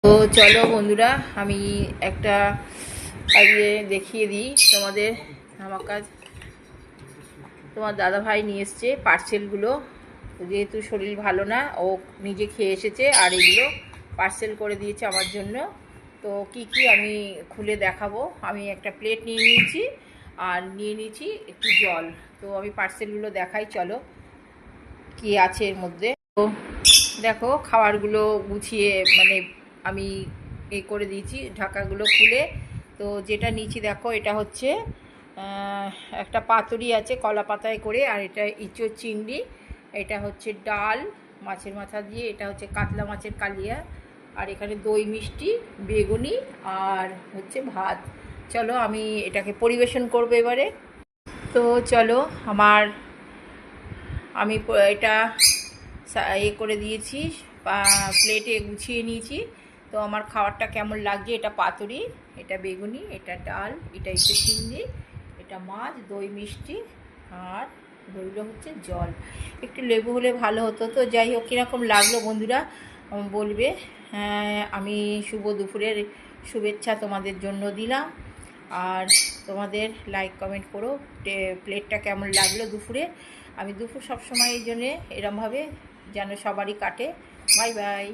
তো চলো বন্ধুরা, আমি একটা আজকে দেখিয়ে দিই তোমাদের। আমার কাজ তোমার দাদা ভাই নিয়ে এসছে পার্সেলগুলো, যেহেতু শরীর ভালো না, ও নিজে খেয়ে এসেছে আর এগুলো পার্সেল করে দিয়েছে আমার জন্য। তো কি কি আমি খুলে দেখাবো। আমি একটা প্লেট নিয়ে নিয়েছি আর নিয়ে নিয়েছি একটু জল। তো আমি পার্সেলগুলো দেখাই, চলো কি আছে এর মধ্যে। তো দেখো, খাবারগুলো গুছিয়ে মানে আমি করে দিয়েছি, ঢাকাগুলো খুলে। তো যেটা নিচে দেখো, এটা হচ্ছে একটা পাতুরি আছে কলা পাতায় করে, আর এটা ইঁচড় চিংড়ি, এটা হচ্ছে ডাল মাছের মাথা দিয়ে, এটা হচ্ছে কাতলা মাছের কালিয়া, আর এখানে দই মিষ্টি, বেগুনি, আর হচ্ছে ভাত। চলো আমি এটাকে পরিবেশন করবো এবারে। তো চলো, আমি এটা করে দিয়েছি, প্লেটে গুছিয়ে নিয়েছি। তো আমার খাবারটা কেমন লাগছে, এটা পাতুরি, এটা বেগুনি, এটা ডাল, এটা ইঁচড় চিংড়ি, এটা মাছ, দই মিষ্টি, আর রইল হচ্ছে জল। একটু লেবু হলে ভালো হতো। তো যাই হোক, কীরকম লাগলো বন্ধুরা বলবে। আমি শুভ দুপুরের শুভেচ্ছা তোমাদের জন্য দিলাম, আর তোমাদের লাইক কমেন্ট করো প্লেটটা কেমন লাগলো দুপুরে। আমি দুপুর সবসময় এই জন্যে এরমভাবে যেন সবারই কাটে। Bye bye.